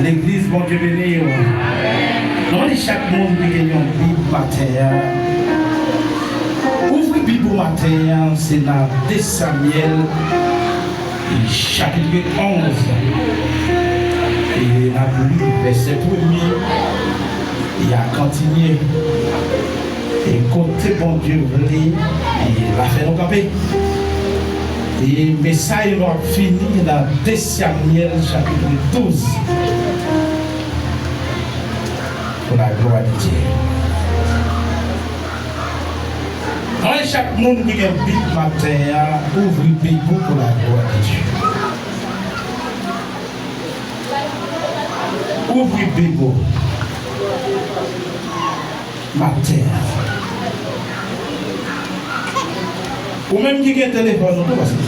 L'église, bon Dieu béni. Non, chaque monde qui gagne une Bible matin. Ouvrez Bible matin, c'est dans 2 Samuel, chapitre 11. Et la Bible, verset 1er, il a continué. Et côté bon Dieu voulait, il va faire nos camper. Et mais ça, il va finir dans 2 Samuel, chapitre 12. Pour la gloire de Dieu. Dans chaque monde qui a un Bible matin, ouvre le Bible pour la gloire de Dieu. Ouvre le Bible matin. Ou même qui a un téléphone, on va se dire.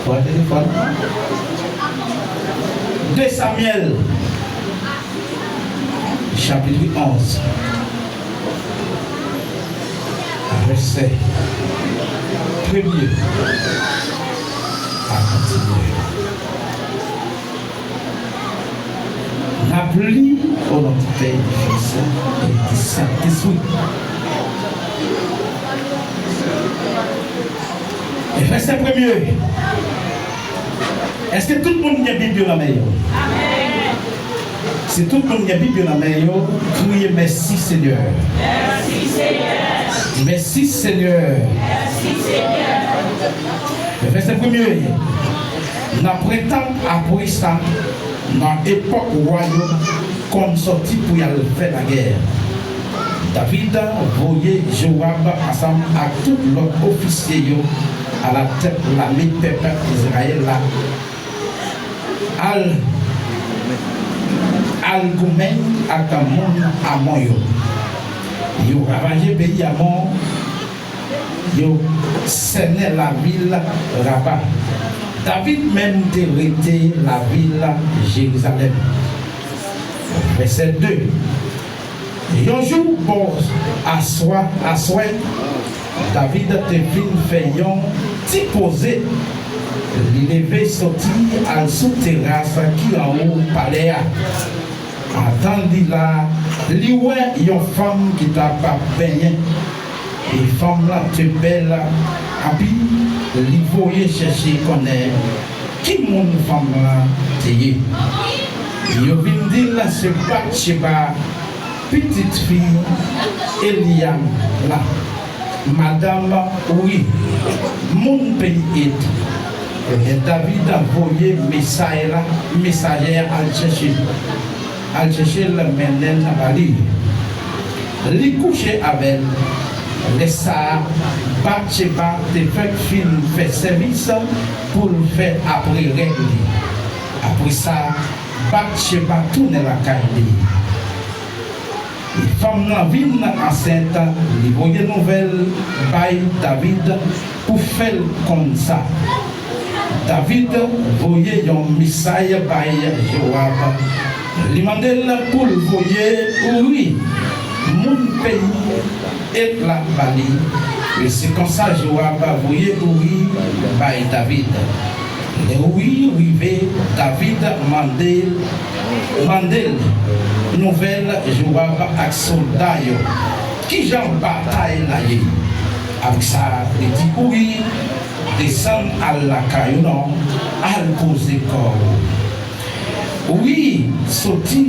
Un téléphone. 2 Samuel, chapitre 11. Verset 1er à continuer. plie au nom du Père, du Fils et du Saint-Esprit. Et verset premier. Est-ce que tout le monde a la Bible dans la main? Si tout le monde a la Bible dans la main, criez merci Seigneur. Merci Seigneur. Merci Seigneur. Merci Seigneur. Le verset premier. Après ça, dans l'époque royaume, comme sorti pour y aller faire la guerre. David voyait Joab ensemble avec tous les officiers à la tête de l'armée peuple d'Israël là. Al-Goumen avec un monde à Moyo. Ils ont ravagé le pays à mort. Ils ont cerné la ville Rabat. David même hérité la ville Jérusalem. Verset 2. Et un jour, pour asseoir, David te vin faisant t'y poser. L'élevé sorti à sous terrasse qui en haut palais. Attendez là, il y a une femme qui t'a pas peigné. Et femme là, tu es belle. Et puis, il faut chercher qu'on est. Qui mon femme là, tu es? Il vient dire là, c'est Bathsheba, petite fille, Eliam là. Madame, oui, mon pays est. Et David a envoyé messagère à chercher le Ménène à Bali. Il couchait avec ça, Bathsheba te fait service pour le faire après règle. Après ça, Bathsheba tourne la caille. Les femmes dans la ville enceinte, ils voyaient nouvelle by David pour faire comme ça. David voyait un message by Joab. Il demandait pour le voyer, oui, mon pays est la Bali. Et c'est comme ça Joab voyait oui by David. Et oui, David mandel nouvelle Joab avec soldat qui j'en bataille là. Avec ça, il dit oui, descend à la caillou, non, à le poser corps. Oui, sorti.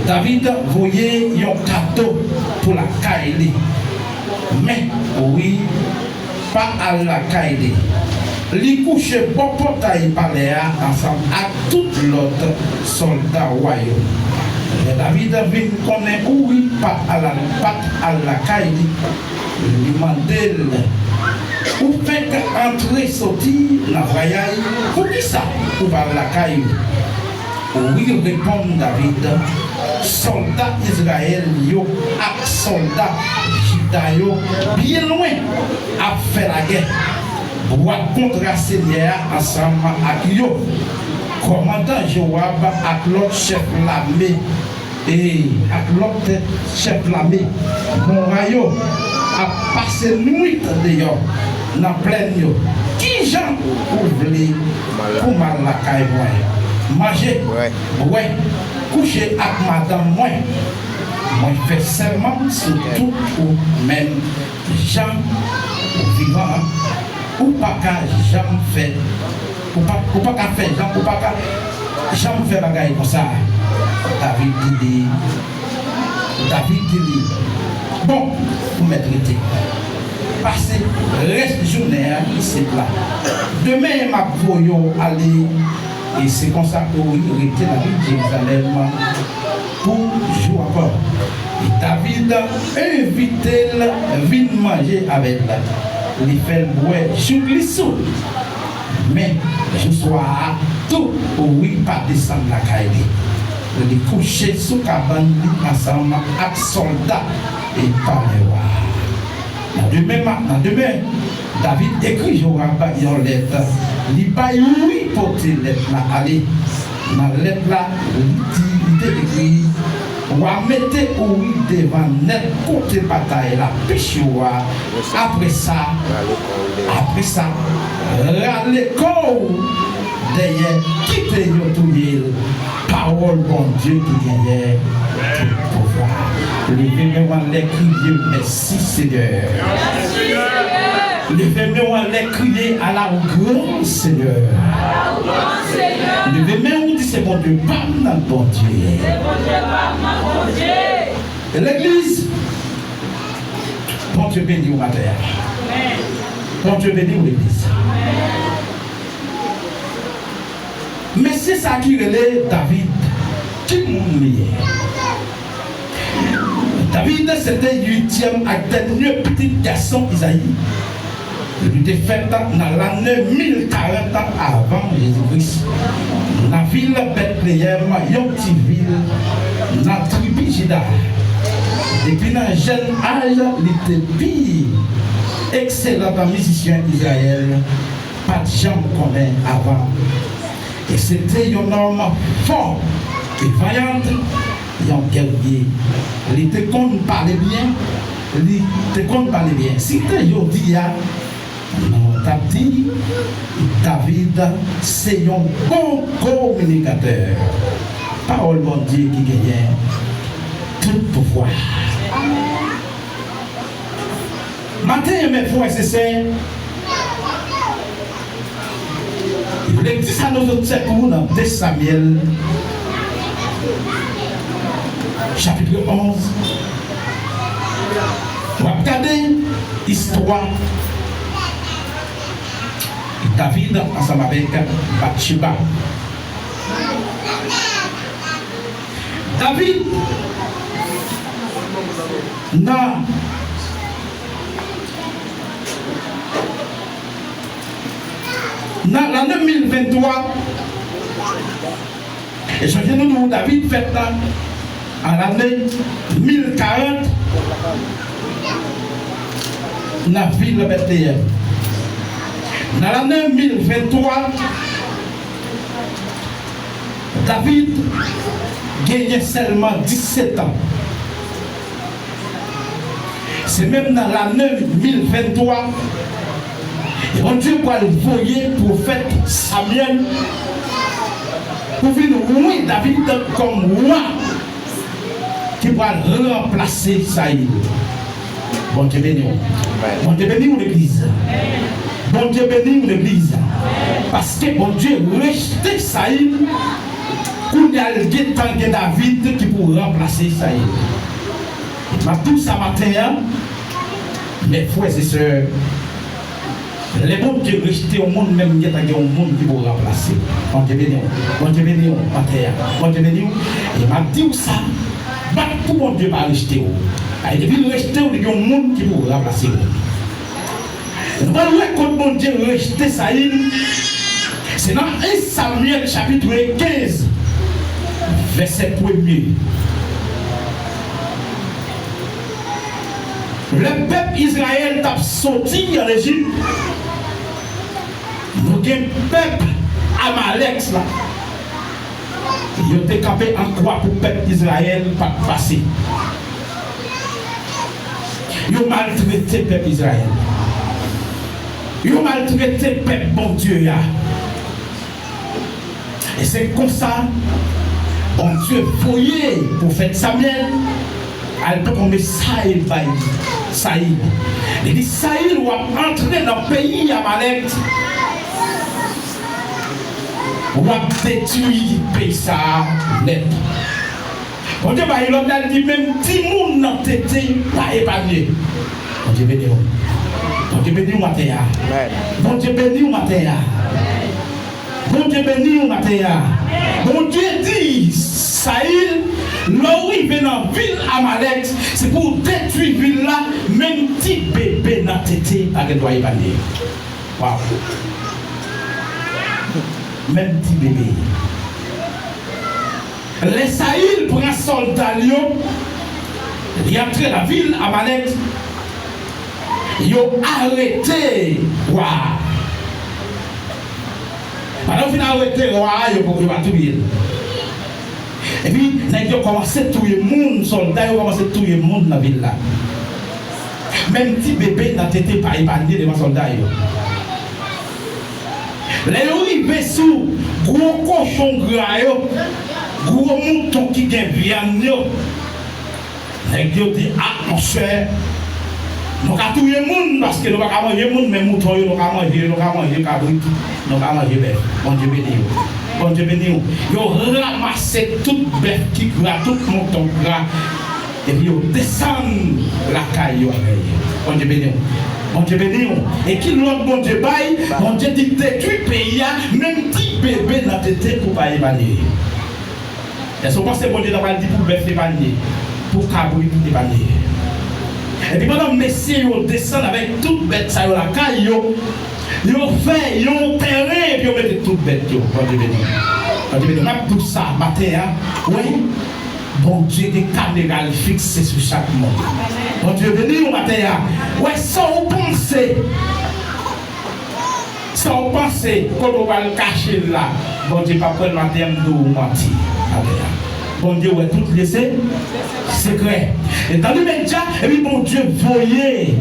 David voyait un cadeau pour la caille. Mais oui, pas à la caille. Les couches beaucoup taille palais ensemble avec tout l'autre soldat royaux. David vient connaître oui pas à la caille. Il demandait où fait entrer sortir dans le voyage pour qui ça pour parler la caille. Oui répond David. Soldats Israël yo ak soldats Juda yo bien loin à faire la guerre. Pour contraster ensemble avec yo. Commandant Joab avec l'autre chef de l'armée et avec l'autre chef de l'armée Morayo a passé nuit dehors dans pleine yo. Qui j'en ouvre pour mal la caille manger ouais coucher avec madame moi fait seulement surtout ou même gens vivants ou pas qu'à jamais faire ou pas qu'à faire gens ou pas qu'à jamais faire bagaille comme ça. David dit bon vous m'aider passer reste journée ici là demain ma voyons aller. Et c'est comme ça qu'il était la ville de Jérusalem pour jouer encore. Et David invitait la ville manger avec elle. Il fait le bois sur les sous. Mais je sois tout oui pas descendre la caille. Il est couché sous la cabane ensemble avec soldats et par les demain, David écrit Joab une lettre. Il va oui porter lettre là. Allez, dans la lettre là, il écrit on va mettre oui devant net côté bataille la pêche. Après ça, râler corps derrière quitter tout le power parole, bon Dieu, qui gagnait tout pouvoir. Levez-moi les crier, merci Seigneur. Levez-moi les crier à la grande Seigneur. Levez-moi dit c'est bon Dieu, pas notre bon Dieu. Et l'église, bon Dieu béni au matin. Bon Dieu béni au l'église. Mais c'est ça qui relève David. Qui monde lié? David, c'était le 8e et dernier petit garçon Isaïe. Il était fait dans l'année 1040 avant Jésus-Christ. Dans la ville Bethléem, une petite ville, dans la tribu Juda. Depuis un jeune âge, il était pire. Excellent musicien d'Israël, pas de gens qu'on est avant. Et c'était un homme fort et vaillant, et un guerrier. Il était qu'on parlait bien, il était qu'on parlait bien. Si tu as dit, non, t'as dit, David, c'est un bon communicateur. Parole bon Dieu qui gagne tout pouvoir. Matin, mes frères et sœurs, il existe à nos autres secours dans 2 Samuel, chapitre 11. On va regarder l'histoire de David ensemble avec Bathsheba. David, dans l'année 2023, et je viens de nous David fait en l'année 1040 dans la ville de Bethléem. Dans l'année 1023, David gagnait seulement 17 ans. C'est même dans l'année 1023 et on Dieu va le voyer prophète Samuel pour venir louer David comme roi qui va remplacer Saïd. Bon Dieu béni. Bon Dieu béni l'église. Bon Dieu béni l'église. Parce que bon Dieu rejeté Saïd pour y aller tant que David qui pour remplacer Saïd. Ma tout ça matin, mes frères et sœurs, les bons Dieu rejetés au monde, même il y a un monde qui pour remplacer. Bon Dieu béni, bon Dieu béni, bon Dieu béni. Et m'a dit ça, tout bon Dieu va rejeter. Et depuis le rejeter, il y a un monde qui pour remplacer. Nous allons voir quand bon Dieu rejeté Saïd. C'est dans 1 Samuel chapitre 15, verset 1er. Le peuple Israël t'a sorti en Égypte. Nous avons un peuple Amalek là. Il a été capé en croix pour le peuple Israël pas passer. Il a maltraité le peuple Israël. Il a maltraité le peuple bon Dieu. Et c'est comme ça, bon Dieu voyait le prophète Samuel. Elle peut tomber Saïd. Saïd. Il dit Saïd va entrer dans le pays Amalek. Va détruire le pays ça net. Bon Dieu, il a dit même 10 monde dans le tété, pas épargné. Bon Dieu béni. Bon Dieu béni au matin. Bon Dieu béni au matin. Bon Dieu béni au matin. Bon Dieu dit Saïd. Là où il vient dans la ville Amalek, c'est pour détruire la ville là, même petit bébé dans la tête, pas de doigt épargné. Waouh! Même petit bébé. Les Saïd prennent un soldat, il entre dans la ville Amalek, ils ont arrêté. Waouh! Pendant qu'ils ont arrêté, ils ont tout tuer. Et puis, ils ont commencé à tuer le monde, les soldats ont commencé à tuer le monde dans la ville là. Même petit bébé n'a été pas épargné devant les soldats. Les arrivés sous gros cochon gras, gros mouton qui gagne viande, nèg yo dit atmosphère. Nous avons tout le monde parce que nous avons manger le monde, mais nous avons manger cabrit, nous avons manger bœuf. Bon Dieu béni. Bon Dieu béni. Ils ont ramassé toute bœuf qui gras, tout mouton gras, et puis ils descendent la caille. Bon Dieu béni. Bon Dieu béni. Et qui l'autre bon Dieu baille, bon Dieu dit détruit le pays, même petit bébé dans la tête pour ne pas évanouir. Est-ce que vous pensez que bon Dieu n'a pas dit pour bœuf évanouir, pour cabrit évanouir? Et puis pendant que messieurs descendent avec toute bête, ça y est, la caille, ils ont fait, ils ont terrain, et puis ils ont mis toute bête. Bon Dieu béni. Bon Dieu béni. On a tout ça, matin, oui. Bon Dieu, des caméras fixées sur chaque monde. Bon Dieu béni, au matin, ouais, sans penser. Sans penser, quand on va le cacher là, bon Dieu, pas prendre le matin, nous mentir. Bon Dieu, ouais, tout laissé. Secret. Et dans l'immédiat, et puis bon Dieu voyait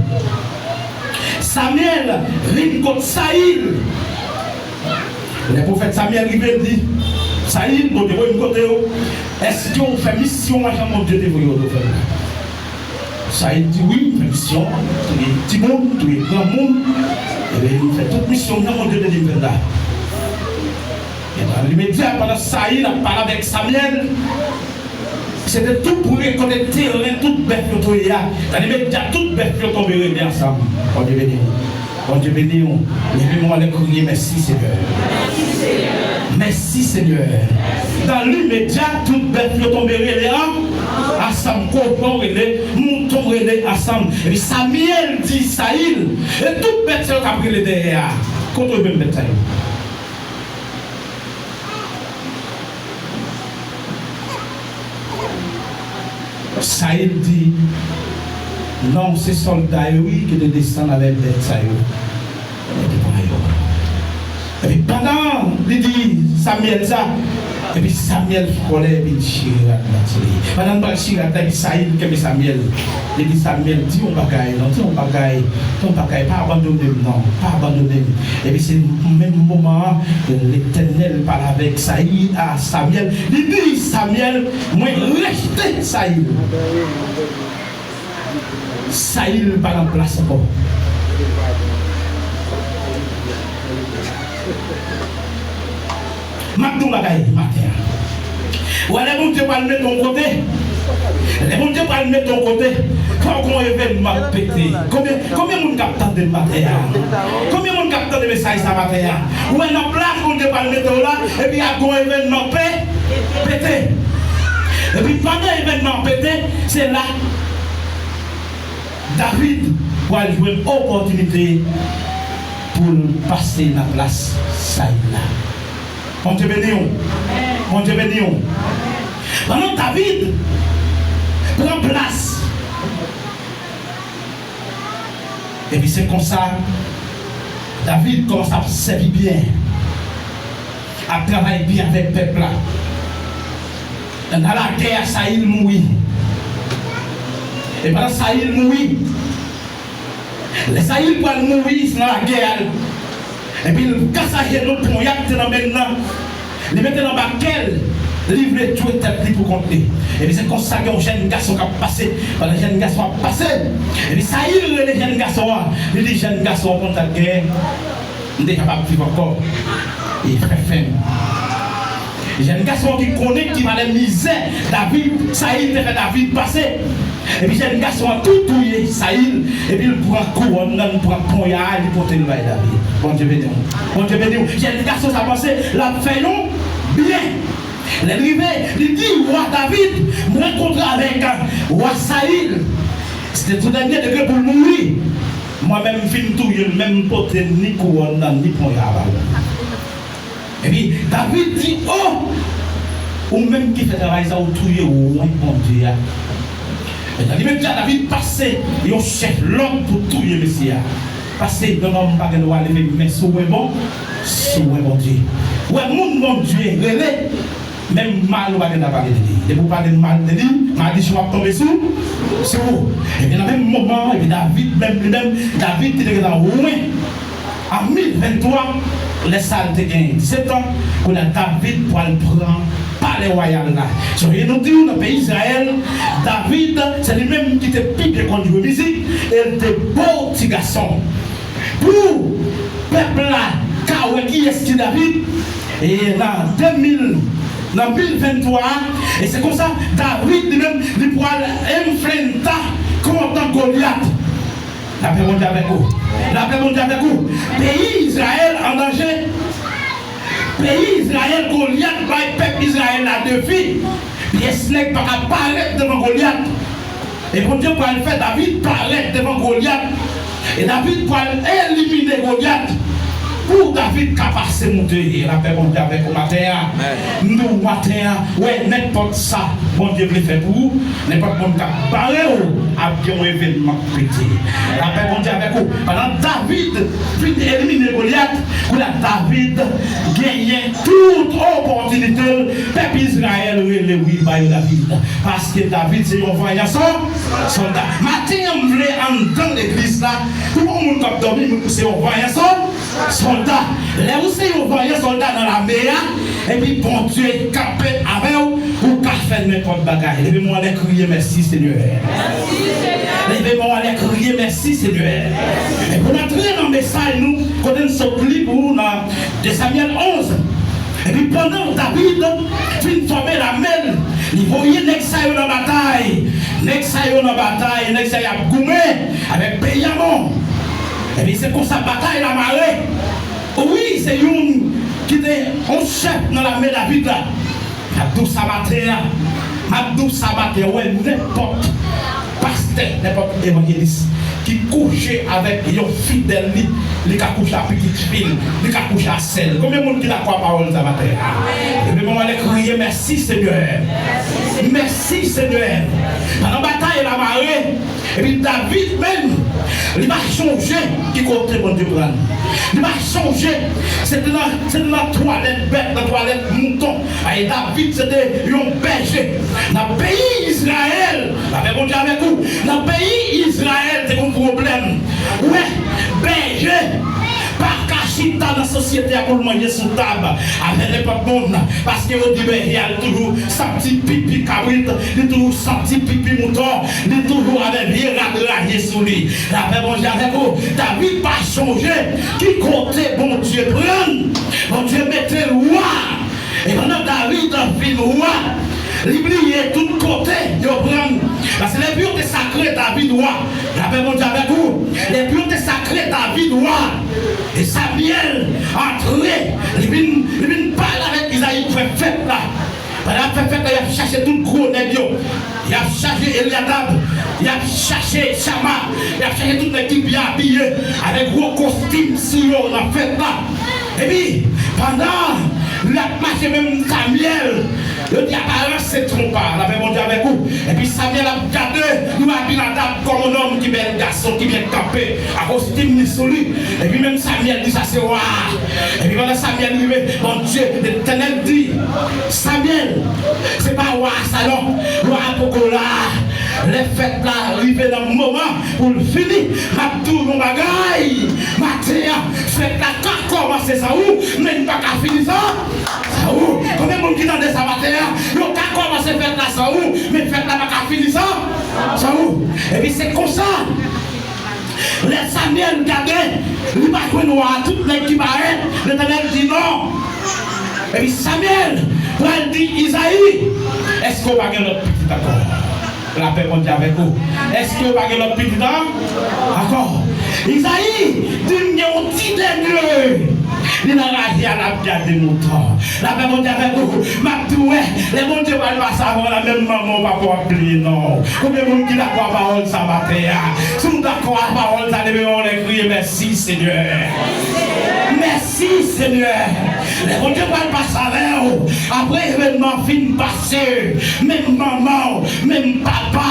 Samuel rime contre Saïl. Le prophète Samuel il dit Saïl, bon Dieu, vous côté, est-ce que vous faites mission à mon Dieu de vous faire? Saïl dit oui, mission, tous les petits mondes, tous les grands mondes, et il fait toute mission à mon Dieu de vous faire. Et dans l'immédiat, pendant Saïl a parlé avec Samuel. C'était tout pour reconnecter toute bête que tu as. Dans l'immédiat, toute bête que tu as bien ensemble. Bon Dieu béni. Bon Dieu béni. Levez-moi les crier merci Seigneur. Merci Seigneur. Dans l'immédiat, toute bête que tu as ensemble. Coton et mouton ensemble. Et Samuel dit Saïl. Et toute bête que tu as pris derrière. Contre le même bête. Saïd dit non, c'est soldats oui qui descendent avec bête ça. Et puis pendant il dit Samuel ça, et puis Samuel collait et puis Chirat pendant que Chirat dit Saïd que Samuel, il dit Samuel dis on bagaille, non dis on bagaille, ton bagaille pas abandonner non, pas abandonner. Et puis c'est le même moment que l'Éternel parle avec Saïd à Samuel, il dit Samuel, moi restez Saïd. Saïd pas en place encore. Maintenant, bagaille, matin. Ouais, les bons Dieu va le mettre de ton côté. Les bons Dieu va le mettre de ton côté. Comment événement pété? Combien de monde capte de matin? Combien de monde capte de messages ça matin? Ouais, dans place, bon Dieu va le mettre là. Et puis, il y a un événement pété. Et puis, pendant l'événement pété, c'est là. David va jouer une opportunité pour passer dans la place Saïd là. Bon Dieu béni. Bon Dieu béni. Pendant David prend place. Et puis c'est comme ça, David commence à servir bien, à travailler bien avec le peuple là. Dans la guerre, Saïd mourit. Et pendant Saïd mourit, les Saïd vont mourir dans la guerre. Et puis il casse l'autre pour y aller dans maintenant. Il met dans baquelle, livre tout tête pour compter. Et puis c'est comme ça que un jeune garçon qui a passé. Le jeune garçon a passé. Et puis Saïd, le jeune garçon, il dit jeune garçon contre la guerre. Il est capable de vivre encore. Il est très fin. J'ai un garçon qui connaît, qui va la misère. David, Saïd fait David passer. Et puis j'ai un garçon tout touillé, Saïd. Et puis il prend couronne, il prend poignard, il porte le bail David. Bon Dieu béni. Bon Dieu béni. J'ai un garçon, ça passe, la fait non bien. L'arrivée, il dit, roi David, me rencontre avec roi Saïd. C'était tout dernier degré pour mourir. Moi-même, je finis tout, je même porter ni couronne, ni poignard. Et puis David dit, oh, ou même qui fait travail ça, ou trouver au moins bon Dieu. Et David passé, et on chef l'homme pour tout le Messie. Passé dans l'homme pas de loi, mais c'est bon, c'est bon Dieu. Ouais, mon Dieu, relais, même mal ou pas de parler de lui. Et pour parler de mal de lui, m'a dit, je vais tomber sous, c'est où. Et bien, dans le même moment, et puis David était dans le loin. En 1023, les salles de 17 ans, qu'on a David pour le prendre palais royal là. Et nous disons dans le pays d'Israël, David, c'est lui-même qui était plus bien conduit de musique, et il était beau petit garçon. Pour le peuple là, qui est David, et là, 2023, et c'est comme ça, David lui-même, il pourra enfrenter contre Goliath. La paix mondiale avec vous. La paix mondiale avec vous. Pays Israël en danger. Pays Israël, Goliath, peuple Israël a deux filles. Puis ce n'est pas apparaître devant Goliath. Et quand Dieu va le faire, David paraître devant Goliath. Et David va éliminer Goliath. Pour David capable de monter, la paix mondiale avec vous matin. Nous matin, ouais, n'importe ça, bon Dieu veut faire pour vous, n'importe quoi qui parle à bien un événement petit. La paix mondiale avec vous. Pendant David, puis éliminer Goliath, David gagne toute opportunité, peuple Israël, oui, David. Parce que David, c'est un voyant soldat. Matin, on voulait entendre l'église là, tout le monde qui a dormi, c'est un voyant soldat. Là où c'est un voyant soldat dans la mer, et puis bon Dieu est campé avec vous, ou qu'à faire n'importe bagaille. Levez-moi à crier merci Seigneur. Levez-moi à crier merci Seigneur. Et pour entrer dans le message, nous, quand on s'oublie pour de Samuel 11. Et puis pendant David fin tomber la mêle, il voyait Nexaïo dans la bataille. Nexaïo dans la bataille, Nexaïo a goumé avec Payamon. Et puis c'est comme ça bataille la marée. Oui, c'est une qui est un chef dans la main David là. Abdou Sabaté, ouais, n'importe pasteur, n'importe évangéliste qui couche avec un fidèle, il a couché à petite fille, il a couché à celle. Combien de monde qui n'a pas parole ça va faire? Et puis on va crier merci Seigneur. Merci Seigneur. Pendant la bataille la marée, et puis David même, il va changer qui côté mon Dieu prendre. Il va changer. C'était dans la toilette bête, dans la toilette mouton. Et David c'était un berger. Dans le pays Israël, avec mon Dieu avec vous, dans le pays Israël, c'est un problème. Ouais, berger. Par cachita dans la société pour manger sous table avec les papons parce que au début il y a toujours senti pipi cabrit, il toujours senti pipi mouton, il toujours avec bien radragé sous lui. La paix bon avec vous, David pas changé, qui côté bon Dieu prend, bon Dieu mettait roi. Et pendant David fit roi, l'oublier tout côté, il prend. Parce que les puretés sacrées David roi, la paix bon Dieu avec vous, les puretés sacrées David roi. Et Samuel entré, il vient parler avec Isaïe pour faire fête là. Pendant la fête, il a cherché tout le gros négio. Il a cherché Eliadab, il a cherché Shama, il a cherché toute l'équipe bien habillée avec gros costume sur la fête là. Et puis, pendant la marché même Samuel, le diable se trompe pas, la paix mon Dieu avec vous. Et puis Samuel a regardé, nous Abinadab comme un homme qui est un garçon qui vient camper, à costume sur lui. Et puis même Samuel dit ça c'est roi. Et puis quand Samuel dit, mon Dieu, l'Éternel dit, Samuel, c'est pas roi salon, roi Pokola. Les fêtes là arrivent dans le moment pour le finir. Ma tour mon bagaille, ma terre, fête là quand commencer ça où, mais pas qu'à finir ça. Ça où, combien de monde qui dans des sabbataires, ils ont qu'à commencer fête là ça où, mais fête là pas qu'à finir ça. Ça où, et puis c'est comme ça. Les Samuel regardez, il va jouer noir, toute l'équipe arrête, l'Éternel dit non. Et puis Samuel, il dit Isaïe, est-ce qu'on va gagner notre petit accord? La paix mondiale avec vous. Est-ce que vous avez l'autre petit temps? D'accord. Isaïe, dit un petit dernier. Il n'a rien à la des moutons. La paix mondiale avec vous. Matoué, les mondes ne vont pas savoir la même maman va pas oublier, non. Combien de monde qui n'a pas parole ça va faire? Si vous d'accord à la parole, ça devait les crier merci Seigneur. Merci Seigneur. Les mondes ne vont pas savoir. Après l'événement fin passé, même maman, même papa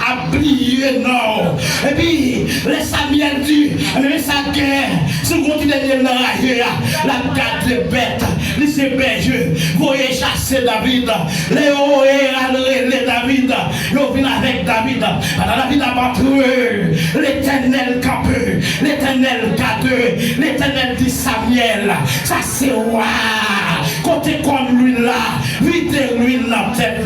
a brillé, non. Et puis, les Samuel dit, mais sa guerre, ce qu'on continue de l'enrager, la garde les bêtes, les bergers, voyez chasser David, les les David, ils viennent avec David, pendant David a battu, l'Éternel campé, l'Éternel gardé, l'Éternel dit Samuel, ça c'est roi, côté comme lui là, vite l'huile dans la tête.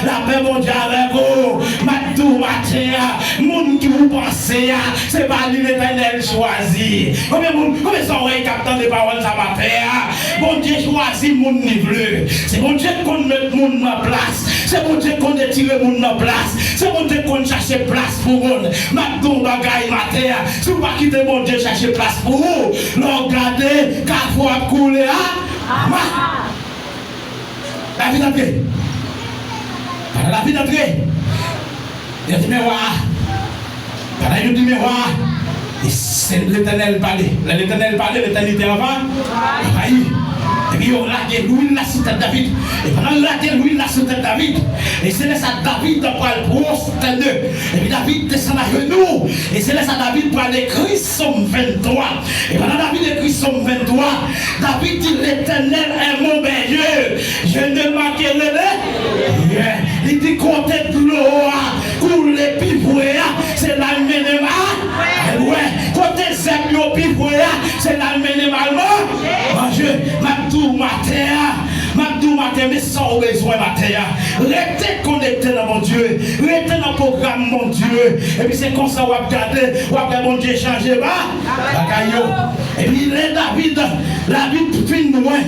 La paix, mon Dieu, avec vous. Matou, matin, moun qui vous pensez, c'est pas l'Éternel choisi. Combien de oreilles captant des paroles ça matin? Mon Dieu choisit mon niveau. C'est mon Dieu qu'on met mon en place. C'est mon Dieu qu'on tire mon en place. C'est mon Dieu qu'on cherche place pour vous. Matou, bagaille, matin. Si vous ne pas quitter mon Dieu chercher place pour vous, regardez, 4 fois couler à la vie d'entrée. La vie d'entrée. Il y a du miroir. Il y a du miroir. Et c'est l'Éternel parler. L'Éternel parler, l'éternité avant. Et puis on l'a dit, l'huile là sur tête David. Et pendant là, l'huile là sur tête David. Et c'est là ça David pour aller pour tête d'eux. Et puis David descend à genoux. Et c'est là ça David pour aller écrire Somme 23. Et pendant David écrit Somme 23, David dit l'Éternel est mon berger. Je ne manquerai rien. Il dit comptez de l'eau, pour les pivoués, c'est la même. Ouais, côté zèbre au pivoué, c'est la même manger. Mabdou matin, mais sans besoin matin. Restez connecté dans mon Dieu. Restez dans le programme mon Dieu. Et puis c'est comme ça, on va regarder mon Dieu changer. Et puis David fin loin.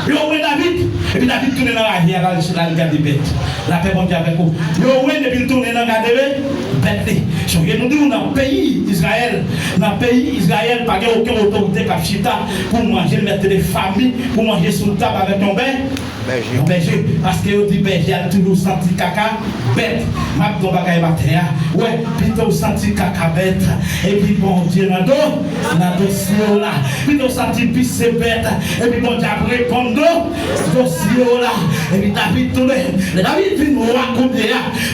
David. Et puis David tourne dans la rivière, là, il regarde des bêtes. La paix mon Dieu avec vous. Et puis il tourne dans la bête. Nous disons dans le pays Israël, pas aucune autorité capchita pour manger, mettre des familles, pour manger sous table avec ton berger. Parce que vous dites berger a toujours senti caca bête. Ma bagaille matin. Ouais, plutôt senti caca bête. Et puis bon Dieu, dans le dossier là. Plutôt senti pisse bête. Et puis bon Dieu a répondu dossier là. Et puis David tourne. David fin noir comme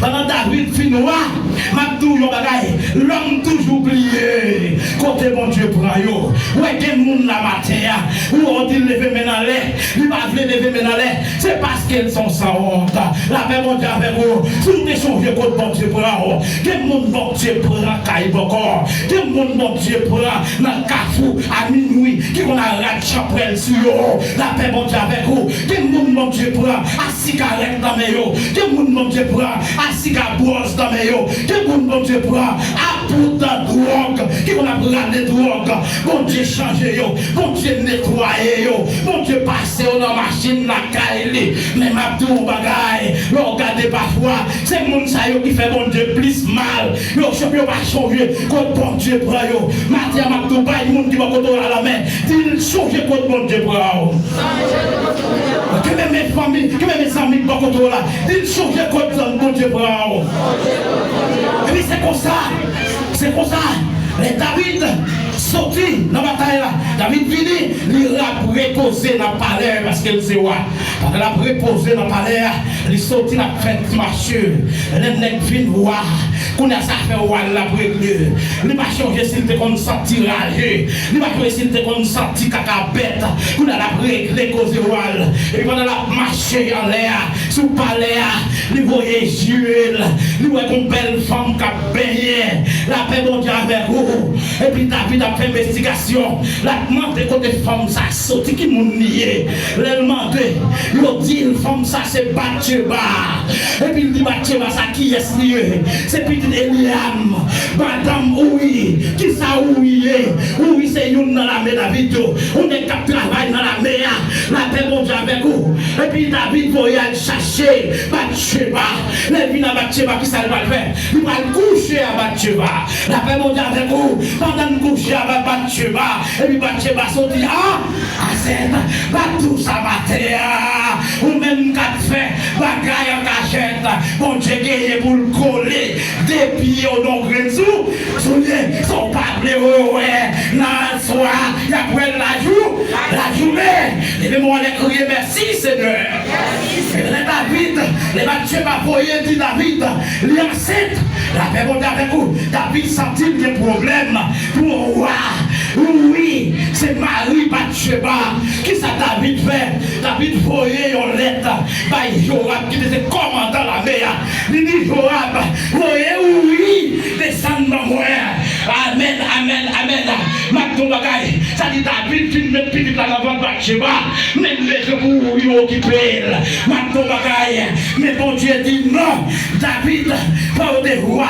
pendant David fin noir. Ma bagaille. L'homme toujours oublié. Côté bon Dieu prend yo. Ouais, quel monde la matin. Où on dit lever maintenant l'air. Il va lever maintenant l'air. C'est parce qu'elles sont sans honte. La paix mon Dieu avec vous. Si vous échangez contre bon Dieu prend. Quel monde bon Dieu prend caille encore. Quel monde bon Dieu prend dans le cafou à minuit. Qui qu'on a rat chapelle sur yo. La paix mon Dieu avec vous. Quel monde bon Dieu prend à cigarette dans mes yo. Quel monde bon Dieu prend à cigare brosse dans mes yo. Quel monde bon Dieu prend à poudre drogue. Qui qu'on a brandé drogue. Bon Dieu changer yo. Bon Dieu nettoyer yo. Bon Dieu passer dans la machine la caille. Mais ma tout bagaille. Regardez parfois. C'est mon ça qui fait bon Dieu plus mal. Yo champion va changer. Quand bon Dieu prend yo. Matin ma tout bail monde qui va côté à la main. Il changer quand bon Dieu prend. Que même mes familles, que même mes amis qui vont côté là. Il changer quand bon Dieu prend. Et puis c'est comme ça. C'est comme ça. Mais David sorti dans la bataille là. David vini, il a reposé dans le palais parce qu'il sait quoi. Il a reposé dans le palais, il sorti dans la fête marcheur. Les nègres viennent voir. Qu'on a ça fait wall la pour régler. Il va changer s'il te comme senti râler. Il va changer s'il te comme senti caca bête. Qu'on a la régler cause wall. Et pendant la marcher en l'air, sous palais, il voyait Jules, il voyait une belle femme qui a baigné. La paix mon Dieu avec vous. Et puis David a fait investigation. La demande côté femme ça sorti qui m'ont nié. Le demandé, il dit femme ça c'est Bathsheba. Et puis il dit Bathsheba ça qui est lié. C'est petit Eliam, madame oui, qui ça oui, oui c'est une dans la mer David, on est cap travail dans la mer, la paix mon Dieu avec vous. Et puis David voyage chercher Bathsheba, les vignes à Bathsheba qui ça va faire, il va coucher à Bathsheba, la paix mon Dieu avec vous, pendant de coucher avec Bathsheba, et puis Bathsheba sortit, c'est tout ça matin, ou même qu'à faire, bagaille en cachette, bon Dieu gagné pour le coller. Des pieds au nom de Jésus, son peuple, ouais, dans le soir, il y a la journée, et puis moi, on crier merci Seigneur. Et David, les Bathsheba pas voyer, dit David, il est enceinte, la paix mon Dieu avec vous, David sentit des problèmes pour voir. Oui, c'est Marie Bathsheba. Qui ça David fait? David voyait une lettre par Joab qui était commandant la mer. Il dit Joab, voyez oui, descendre moi. Amen, amen, amen. Maton bagaille, ça dit David, tu mets petit là devant Bathsheba, même les pour lui occuper. Maton bagaille, mais bon Dieu dit non, David, pas de roi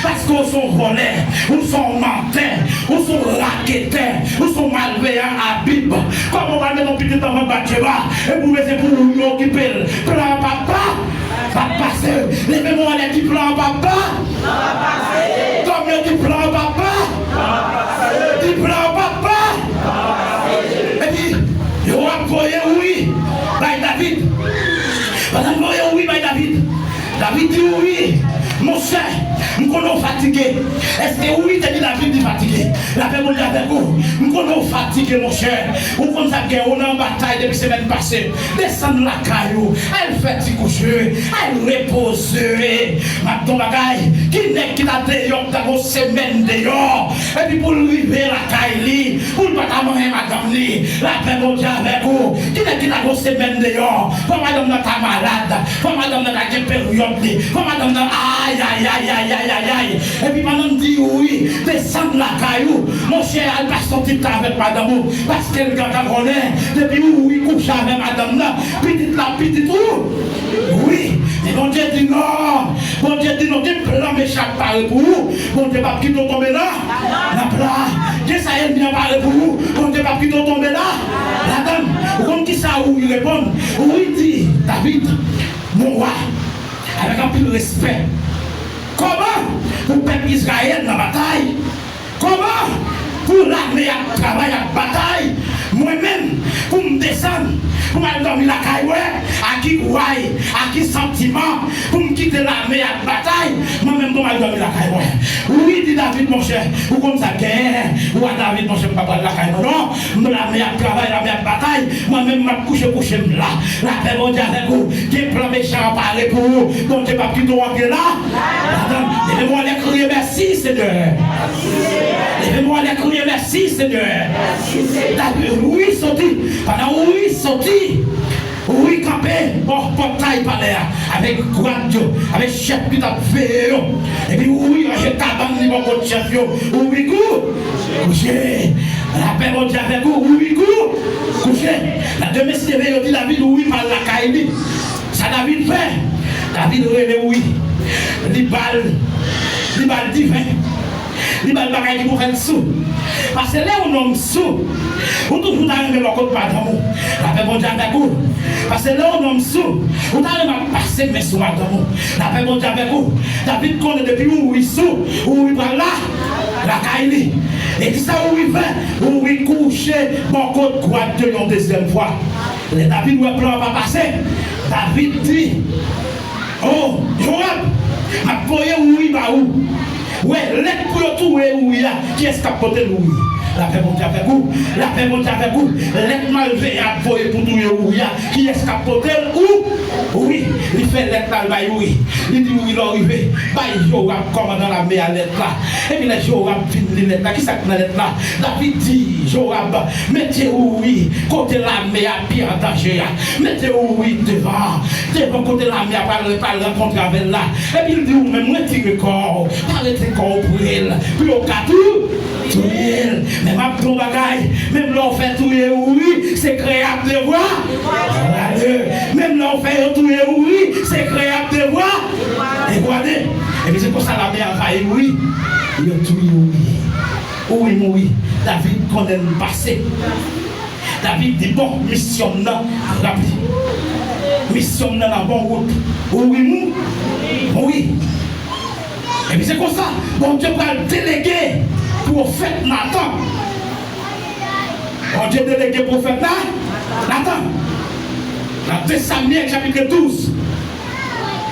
parce qu'on sont volés, ou sont menteurs, ou sont raqueteurs, ou sont malveillants à Bible. Comment on va mettre mon petit devant Bathsheba, et vous mettez pour lui occuper. Plan papa, va passer. Les mémoires qui plan papa, combien tu plan papa, tu plan papa. Et puis, il va appuyer oui, by David. Il va appuyer oui, by David. David dit oui, mon cher, nous sommes fatigués. Est-ce que oui, tu dis David dit fatigué? La paix mondiale avec vous. Nous sommes fatigués, mon cher. Vous comptez ça, on est en bataille depuis la semaine passée. Descendre la caillou, elle fait petit coucher, elle repose. Maintenant, bagaille, qui n'est qui t'a dit dans une semaine dehors? Et puis pour arriver la caille, pour ne pas manger madame, la paix mondiale avec vous. Qui n'est qui t'a une semaine dehors? Pour madame dans ta malade, pour madame dans ta période, pour madame dans aïe, aïe, aïe, aïe, aïe, aïe, aïe. Et puis madame dit oui, descendre la caillou. Mon cher, elle va sortir avec madame, parce qu'elle connaît. Depuis où il couche avec madame, petite la petite où? Oui. Et mon Dieu dit non. Mon Dieu dit non, quel plan m'échappe par pour vous. Mon Dieu pas qui doit tomber là. La plat. Qu'est-ce que ça aime bien parler pour vous. Mon Dieu pas qui doit tomber là. La dame, comme qui ça où il répond. Oui, dit David, mon roi, avec un peu de respect. Comment pour le peuple Israël dans la bataille? Comment pour l'armée à travailler à la bataille? Moi-même, pour me descendre, pour m'aller dormir la caille, à qui ouaille, à qui sentiment, pour me quitter l'armée à la bataille, moi-même, pour m'aller dormir la caille. Oui, dit David, mon cher, ou comme ça, guerre, ou à David, mon cher, pas la caille, non, l'armée à travail, l'armée à bataille, moi-même, je couche là, la paix mondiale avec vous, qui est plan méchant à parler pour vous, donc je ne vais pas plutôt rentrer là. Levez-moi les crier, merci, Seigneur. Levez-moi les crier, merci, Seigneur. Oui, sorti. Pendant oui, sorti. Oui, campé. Bon, portail par l'air. Avec radio. Avec chef qui t'a fait. Et puis oui, j'ai tabac ni mon chef. Oui, couché. La paix mondiale avec vous. Oui, couché. La domestique, il dit David, oui, par la caille. Ça, David fait. David relève, oui. Les balles divin. Les balles bagaille qui vous font sous. Parce que là, on nomme sous. On toujours dans le côté madame. La paix mondiale avec vous. Parce que là, on nomme sous. On a le passer mais sous madame. La paix mondiale avec vous. David connaît depuis où il sous. Où il va là. La caille. Et qui ça où il va. Où il couche. Bon côté droite de une deuxième fois. Les David où le plan va passer. David dit. Oh, Joab. Ma poye où il va où? Ouais, l'aide pour tout où il y a. Qui est-ce qui a porté nous? La paix mondiale avec vous. La paix mondiale avec vous. L'aide malveillée à poye pour tout où il y a. Qui est-ce qui a porté où? Oui, il fait l'aide là, oui. Il dit où il est arrivé. Il Joab commandant la mer à l'aide là. Et puis les Joab finit l'aide là. Qui s'appelle la l'aide là? David dit, Joab, mettez où oui, côté la mer à pied en danger. Mettez où oui devant. Devant côté la mer à rencontrer avec là. Et puis il dit, même moi tire corps. Parlez-vous corps pour elle. Puis au cas où, tout elle. Même à ton bagaille, même là on fait tout oui, c'est créable de voir. Même là on fait tout oui, c'est créable de voir. Et regardez, et puis c'est pour ça la mer va oui. Il y a tout oui. Oui. David connaît le passé. David dit bon, mission là, rapide. Mission là, la bonne route. Oui. Et puis c'est comme ça, bon Dieu va le déléguer pour prophète Nathan. Bon Dieu délégué prophète Nathan. Dans 2 Samuel chapitre 12.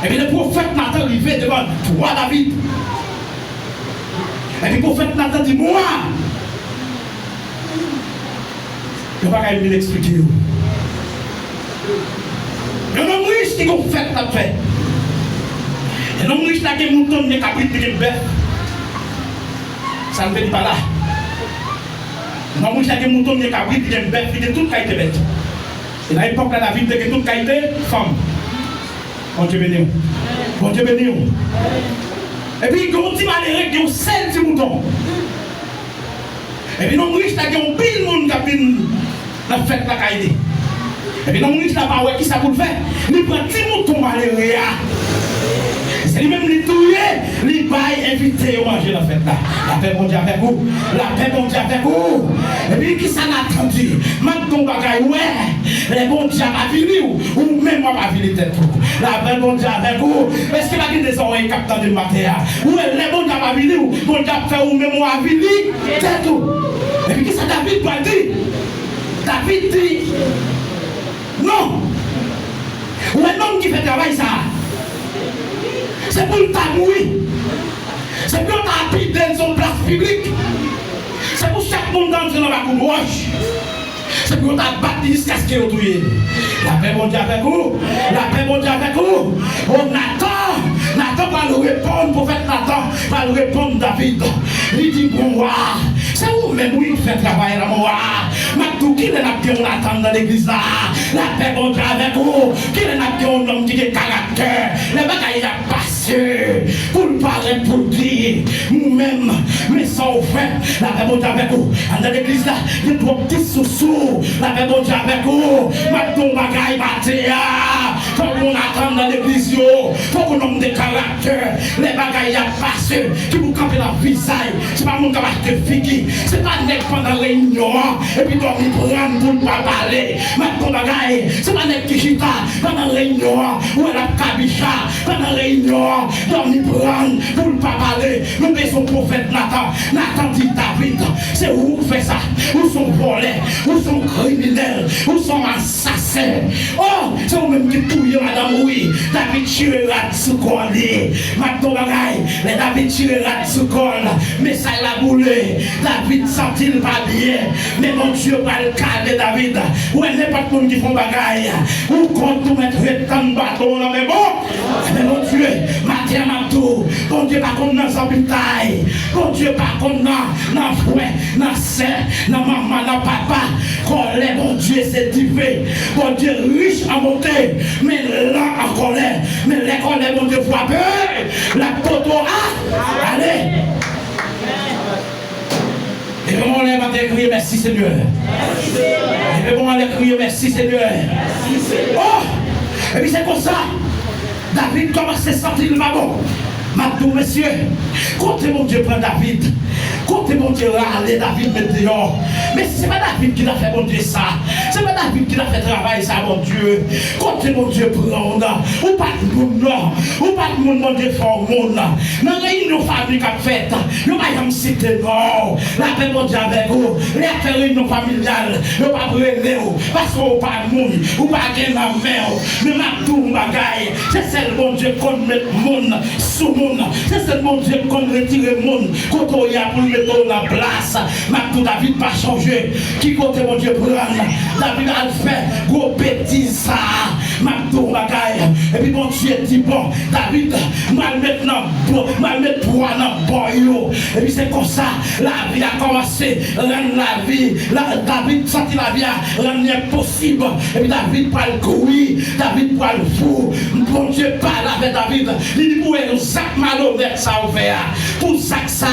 Et puis le prophète Nathan arrivé devant toi David. Et puis le prophète Nathan dit moi. Je ne vais pas même l'expliquer. Un homme riche qui a fait la paix. Un homme riche qui a un mouton, qui a pris de bœuf. Ça ne veut pas là. Un homme riche qui a un mouton, qui a pris de bœuf, qui a toute qualité bête. Et à l'époque, la vie de toute qualité, femme. Bon Dieu béni. Bon Dieu béni. Et puis, il y a un petit malheureux qui a un seul petit mouton. Et puis, non, riche, il y a un pile monde qui a fait la caille. Et puis, non, riche, n'a pas qui ça pour le faire. Il prend petit mouton malheureux. C'est lui-même les touiller, les bails inviter à manger la fête là. La paix bon Dieu avec vous, la paix bon Dieu avec vous. Et puis qui ça n'a attendu? Maintenant bagaille ouais, les bons Dieu va venir ou même moi va venir tête tout. La paix bon Dieu avec vous. Est-ce qu'il va dire des oreilles captant de matin? Ou les bons Dieu va venir ou bon Dieu fait ou même moi va venir tête tout. Et puis qui ça David doit dire? David dit non. Ou un homme qui fait travail ça. C'est pour t'amouiller. C'est pour t'appuyer dans son place publique. C'est pour chaque monde d'entrer dans la cour roche. C'est pour t'abattre jusqu'à ce qu'il y ait autour. La paix bon Dieu avec vous. La paix bon Dieu avec vous. On attend. Nathan va nous répondre, prophète Nathan va nous répondre David. Il dit bon roi. C'est vous-même qui faites travailler là, mon roi. Maintenant, qui est là qui on attend dans l'église là? La paix bon Dieu avec vous. Qui est là qui on homme qui a caractère? Les bagailles a passé. Pour le parler, pour le dire. Nous-mêmes, mais sans frère, la paix bon Dieu avec vous. Dans l'église là, il y a trois petits sous-sous. La paix bon Dieu avec vous. Maintenant, bagaille battez. Faut qu'on attende dans l'église. Faut qu'on ait des caractères. Les bagailles a passé. Qui vous campez dans le visage. C'est pas mon camarade de figure. C'est pas net pendant la réunion. Et puis dormir prendre pour ne pas parler. Maintenant, bagaille. C'est pas net qui chita pendant la réunion. Ou elle a cabicha pendant la réunion. Dormir prendre pour ne pas parler. Nous sommes prophète Nathan. Nathan dit David. C'est où vous faites ça? Où sont volés? Où sont criminels? Où sont assassins? Oh, c'est vous-même qui touillez madame, oui. David tirera de sous col. Maintenant, bagaille. Les David tirera de sous col. Mais ça l'a boulé. David sent-il pas bien. Mais mon Dieu va le caler, David. Ou elle n'est pas tout le monde qui font bagaille. Ou quand tout mettre tant de bâtons là, mais bon. Mais mon Dieu, Mathieu Mabdou. Mon Dieu, pas comme dans sa bataille. Mon Dieu, pas comme dans fouet, dans serre, dans maman, dans papa. Colère, mon Dieu, c'est divin. Mon Dieu, riche en bonté. Mais lent en colère. Mais les colères, mon Dieu, frappé. La toto, allez. Et vraiment, on va crier merci Seigneur. Et vraiment, on va crier merci Seigneur. Oh! Et puis c'est comme ça. David commence à sentir le magot. Maintenant, messieurs, comptez mon Dieu prend David. Comptez mon Dieu râler David met dehors. Mais c'est pas David qui l'a fait mon Dieu ça. C'est pas David qui l'a fait travailler ça mon Dieu. Comptez mon Dieu prendre. Ou pas de monde non. Ou pas de monde mon Dieu fort monde. Dans la réunion famille qu'a fait. Nous pas y citer non. La paix mon Dieu avec vous. Les affaires réunion familiale. Nous pas brûler parce qu'on pas de monde. Ou pas gagner la main. Mais ma tour bagaille. C'est celle mon Dieu qu'on met monde sous monde. C'est celle mon Dieu qu'on retire monde. Quand on y a pour mettre la place. Maintenant David pas changé. Qui côté mon Dieu prendre? David a fait gros bêtise ça. Maintenant bagaille. Et puis mon Dieu dit bon. David m'a maintenant m'a mettre poids dans boyau. Et puis c'est comme ça. La vie a commencé. Rendre la vie. David sentit la vie rendre impossible. Et puis David pas le couille. David pas le fou. Mon Dieu parle avec David. Il dit où est le sac malhonnête ça ouvert. Pour ça que ça.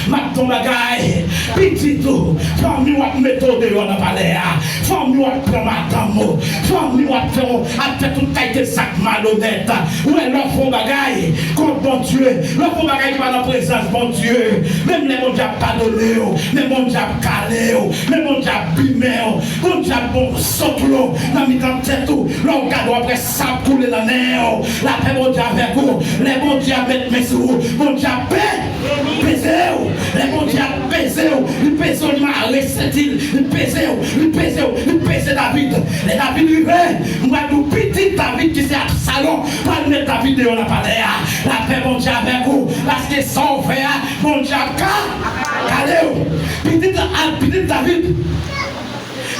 Maintenant bagaille. Petit tout. Famille ou méthode de la palais. Famille ou prendre madame. Famille ou faire toute taille de sac malhonnête. Où est leur fond bagaille. Contre bon Dieu. Leur fond bagaille qui va dans la présence bon Dieu. Même les mon Dieu pardonné. Même mon Dieu calé. Même mon Dieu bimé. Mon Dieu bon soplo. Dans mes temps tête tout. L'on garde après ça couler dans l'air. La paix mon Dieu avec vous. Les bons Dieu mettent mes sous. Mon Dieu paix. Pesez-vous. Les bons Dieu pesez-vous. Il pèse il m'a arrêté. Il pèse David. Les David rivaient. Moi tout petit David qui c'est à salon. Pas mettre David de la palais. La paix mon Dieu avec vous. Parce que son frère mon Dieu calé. Petit David.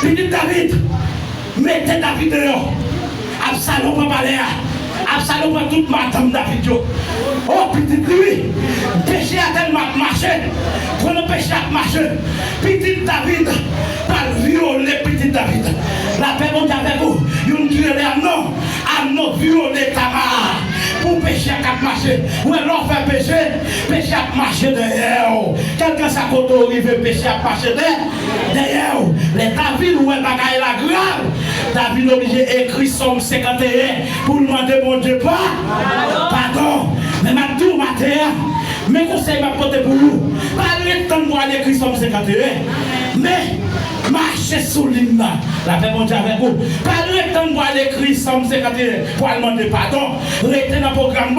Petit David. Mettez David dehors. Absalom va parler. Absalom va tout madame David. Oh petit lui. Péché a tellement marché. Quand le péché a marché. Petit David. Pas violer petit David. La paix mon Dieu avec vous. Vous me direz non. À non violer Tamar. Pour pécher à 4 marches marcher. Ou alors faire péché, péché à marcher derrière. Quelqu'un sa côte arrive, péché à marcher derrière. Les David ou un bagaille la grave. David obligé d'écrire Somme 51 pour demander mon Dieu pardon. Mais ma tour matin, mes conseils m'a porté pour vous. Pas le temps pour aller écrire Somme 51. Mais marchez sous l'hymne. La paix mon Dieu avec vous. Pas le temps pour aller écrire Somme 51 pour demander pardon. Restez dans le programme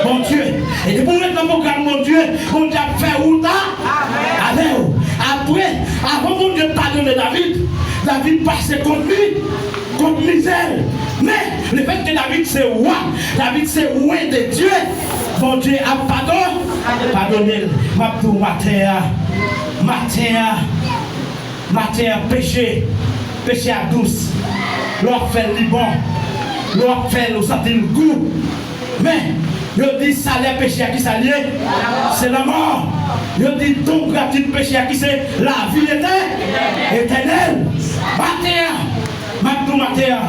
bon Dieu. Et pour être dans le programme mon Dieu a fait où avec vous. Après, avant mon Dieu pardonner David passait contre lui, contre misère. Mais le fait que David c'est roi, David c'est roi de Dieu, mon Dieu a pardonné. Matin, péché à douce. L'or fait le Liban, l'or fait le sentir le goût. Mais, je dis salaire péché à qui ça lié? C'est la mort. Je dis donc gratuit péché à qui c'est la vie éternelle. Matin,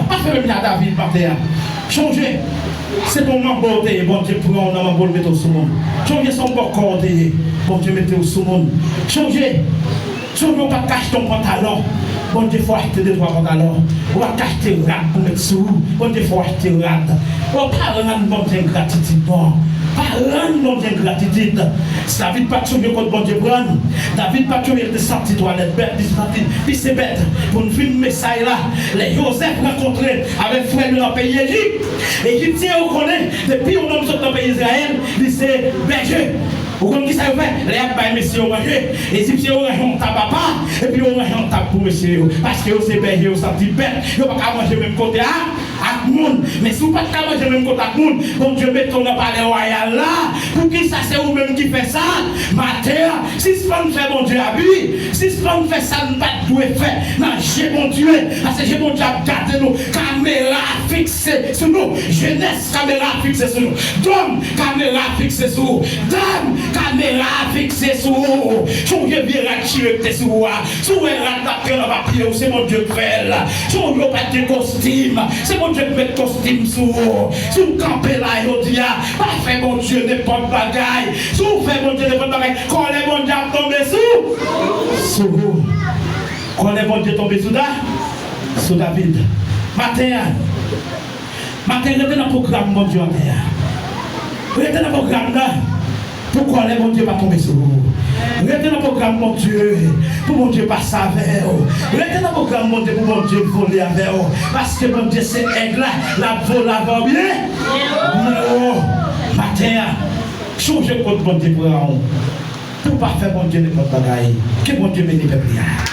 pas faire même à David, matin. Changer. C'est ton membre de bon Dieu pour on a membre mettre au monde. Changer son corps de bon Dieu mettre au monde. Changer. Si on ne pas cacher ton pantalon, bon Dieu faut acheter 2-3 pantalons. On va cacher tes rats pour mettre sous. Bon Dieu faut acheter rats. On va pas rendre bon Dieu gratitude. Pas rendre bon Dieu gratitude. David pas trouver contre bon Dieu prendre. David pas trouver de sortir toilette bête, puis c'est bête. Pour nous filmer ça là, les Joseph rencontrés avec frère dans le pays Égypte. Égyptien on connaît depuis on homme dans le pays Israël, il c'est berger. Vous comprenez qui ça fait? Les abbés, messieurs, ont mangé. Les Égyptiens ont mangé un tabac et puis on mange un tabac pour messieurs. Parce que c'est berger, vous sentez bête. Vous n'avez pas manger même côté à monde. Mais si vous n'avez pas manger même côté à monde, bon Dieu met ton palais royal là. Pour qui ça, c'est vous-même qui fait ça? Matin, si ce femme fait mon Dieu à lui, si ce femme fait ça, nous ne pouvons pas faire. Non, j'ai mon Dieu. Parce que j'ai mon Dieu à garder nous. Caméra fixée sur nous. Jeunesse, caméra fixée sur nous. Dôme, caméra fixée sur nous. Dame, caméra fixée sur vous. Si vous bien tirer sur vous, si vous avez un papier, c'est mon Dieu qui fait là. Si vous n'avez pas de costume, c'est mon Dieu qui met costume sur vous. Si vous campez là, il dit, pas fait mon Dieu n'importe bagaille. Si vous faites mon Dieu n'importe bagaille, quand les mon Dieu tombé sous vous. Quand les mon Dieu tombé sous David. Matin, restez dans le programme, mon Dieu. Restez dans le programme là. Pourquoi les mon Dieu va tomber sur vous? Restez dans le programme, mon Dieu, pour mon Dieu passer avec vous. Restez dans le programme, mon Dieu, pour mon Dieu voler avec vous. Parce que mon Dieu, c'est aigle là, la vol avant bien. Non, matin, changez contre mon Dieu pour pas faire mon Dieu n'importe quoi. Que mon Dieu bénisse le peuple.